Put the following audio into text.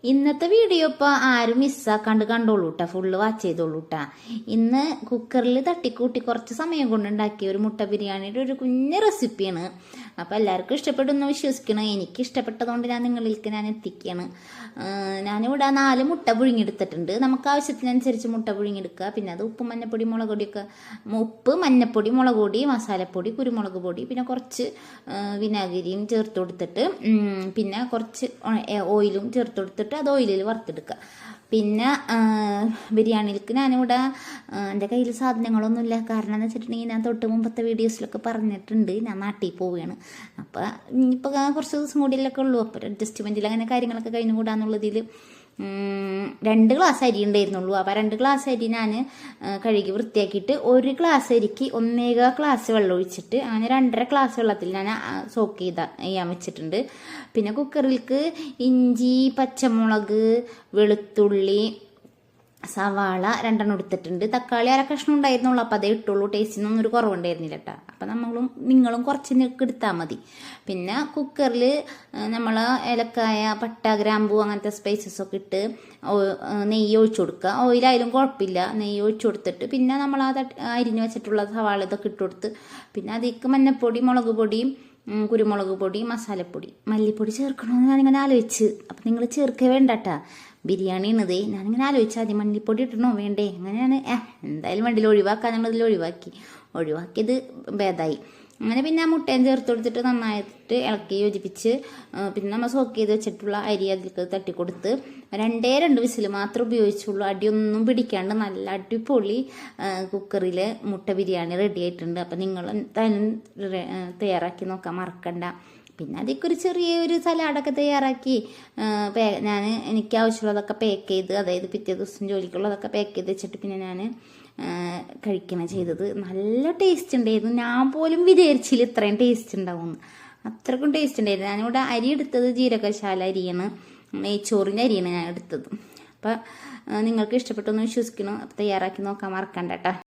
ഇന്നത്തെ വീഡിയോ ഇപ്പോൾ ആരും മിസ്സാക്കാണ്ട് കണ്ടോളൂ കേട്ടോ, ഫുള്ള് വാച്ച് ചെയ്തോളൂ കേട്ടോ. ഇന്ന് കുക്കറിൽ തട്ടിക്കൂട്ടി കുറച്ച് സമയം കൊണ്ടുണ്ടാക്കിയ ഒരു മുട്ട ബിരിയാണിയുടെ ഒരു കുഞ്ഞ് റെസിപ്പിയാണ്. അപ്പോൾ എല്ലാവർക്കും ഇഷ്ടപ്പെടുമെന്ന് വിശ്വസിക്കണം. എനിക്ക് ഇഷ്ടപ്പെട്ടതുകൊണ്ട് ഞാൻ എത്തിക്കുകയാണ്. ഞാനിവിടെ 4 മുട്ട പുഴുങ്ങിയെടുത്തിട്ടുണ്ട്. നമുക്ക് ആവശ്യത്തിനനുസരിച്ച് മുട്ട പുഴുങ്ങിയെടുക്കുക. പിന്നെ അത് ഉപ്പ്, മഞ്ഞപ്പൊടി, മുളക് പൊടിയൊക്കെ, ഉപ്പ്, മഞ്ഞപ്പൊടി, മുളക് പൊടി, മസാലപ്പൊടി, കുരുമുളക് പൊടി, പിന്നെ കുറച്ച് വിനാഗിരിയും ചേർത്ത് കൊടുത്തിട്ട്, പിന്നെ കുറച്ച് ഓയിലും ചേർത്ത് കൊടുത്തിട്ട് അത് ഓയിലിൽ വറുത്തെടുക്കുക. പിന്നെ ബിരിയാണിക്ക് ഞാനിവിടെ എൻ്റെ കയ്യിൽ സാധനങ്ങളൊന്നുമില്ല. കാരണം എന്ന് വെച്ചിട്ടുണ്ടെങ്കിൽ ഞാൻ തൊട്ട് മുമ്പത്തെ വീഡിയോസിലൊക്കെ പറഞ്ഞിട്ടുണ്ട് ഞാൻ നാട്ടിൽ പോവുകയാണ്. അപ്പോൾ ഇനിയിപ്പോൾ കുറച്ച് ദിവസം കൂടിയിലൊക്കെ ഉള്ളൂ. അപ്പോൾ അഡ്ജസ്റ്റ്മെൻറ്റിൽ അങ്ങനെ കാര്യങ്ങളൊക്കെ കഴിഞ്ഞു കൂടാന്നുള്ളതിൽ 2 ഗ്ലാസ് അരി ഉണ്ടായിരുന്നുള്ളൂ. അപ്പോൾ 2 ഗ്ലാസ് അരി ഞാൻ കഴുകി വൃത്തിയാക്കിയിട്ട് 1 ഗ്ലാസ് അരിക്ക് 1.25 ഗ്ലാസ് വെള്ളം ഒഴിച്ചിട്ട് അങ്ങനെ 2.5 ഗ്ലാസ് വെള്ളത്തിൽ ഞാൻ സോക്ക് ചെയ്യാൻ വെച്ചിട്ടുണ്ട്. പിന്നെ കുക്കറിലേക്ക് ഇഞ്ചി, പച്ചമുളക്, വെളുത്തുള്ളി, സവാള 2 എടുത്തിട്ടുണ്ട്. തക്കാളി 1 കഷ്ണം ഉണ്ടായിരുന്നുള്ളൂ. അപ്പോൾ അതേ ഇട്ടുള്ളൂ. ടേസ്റ്റിനൊന്നും ഒരു കുറവുണ്ടായിരുന്നില്ല കേട്ടോ. അപ്പം നിങ്ങളും കുറച്ച് എടുത്താൽ മതി. പിന്നെ കുക്കറിൽ നമ്മൾ ഏലക്കായ, പട്ട, ഗ്രാമ്പൂ അങ്ങനത്തെ സ്പൈസസൊക്കെ ഇട്ട് നെയ്യ് ഒഴിച്ചു കൊടുക്കുക. ഓയിലായാലും കുഴപ്പമില്ല. നെയ്യ് ഒഴിച്ചു കൊടുത്തിട്ട് പിന്നെ നമ്മൾ അരിഞ്ഞ് വെച്ചിട്ടുള്ള സവാള ഇതൊക്കെ ഇട്ട് കൊടുത്ത്, പിന്നെ അതിലേക്ക് മഞ്ഞപ്പൊടി, മുളക് പൊടിയും, കുരുമുളക് പൊടി, മസാലപ്പൊടി, മല്ലിപ്പൊടി ചേർക്കണമെന്ന് ഞാനിങ്ങനെ ആലോചിച്ച്. അപ്പം നിങ്ങൾ ചേർക്കേ വേണ്ട കേട്ടോ, ബിരിയാണിയാണിത്. ഞാനിങ്ങനെ ആലോചിച്ചാൽ മതി മല്ലിപ്പൊടി ഇട്ടണോ വേണ്ടേ, അങ്ങനെയാണ് എന്തായാലും വേണ്ടില്ല, ഒഴിവാക്കാന്നുള്ളതിൽ ഒഴിവാക്കിയത് ഭേദമായി. അങ്ങനെ പിന്നെ ആ മുട്ടയും ചേർത്ത് കൊടുത്തിട്ട് നന്നായിട്ട് ഇളക്കി യോജിപ്പിച്ച്, പിന്നെ നമ്മൾ സോക്ക് ചെയ്ത് വെച്ചിട്ടുള്ള അരി അതിലേക്ക് തട്ടിക്കൊടുത്ത് 2 വിസിൽ മാത്രം ഉപയോഗിച്ചുള്ളൂ. അടിയൊന്നും പിടിക്കാണ്ട് നല്ല അടിപൊളി കുക്കറിൽ മുട്ട ബിരിയാണി റെഡി ആയിട്ടുണ്ട്. അപ്പം നിങ്ങൾ എന്തായാലും തയ്യാറാക്കി നോക്കാൻ മറക്കണ്ട. പിന്നെ അതിലേക്ക് ഒരു ചെറിയൊരു സലാഡൊക്കെ തയ്യാറാക്കി എനിക്ക് ആവശ്യമുള്ളതൊക്കെ പാക്ക് ചെയ്ത്, അതായത് പിറ്റേ ദിവസം ജോലിക്കുള്ളതൊക്കെ പാക്ക് ചെയ്ത് വെച്ചിട്ട് പിന്നെ ഞാൻ കഴിക്കണം ചെയ്തത്. നല്ല ടേസ്റ്റ് ഉണ്ടായിരുന്നു. ഞാൻ പോലും വിചാരിച്ചില്ല ഇത്രയും ടേസ്റ്റ് ഉണ്ടാവുമെന്ന്. അത്രക്കും ടേസ്റ്റ് ഉണ്ടായിരുന്നു. ഞാനിവിടെ അരി എടുത്തത് ജീരകശാല അരിയാണ്, നെയ്ച്ചോറിൻ്റെ അരിയാണ് ഞാൻ എടുത്തത്. അപ്പം നിങ്ങൾക്ക് ഇഷ്ടപ്പെട്ടെന്ന് വിശ്വസിക്കണം. അപ്പം തയ്യാറാക്കി നോക്കാൻ മറക്കണ്ട കേട്ടോ.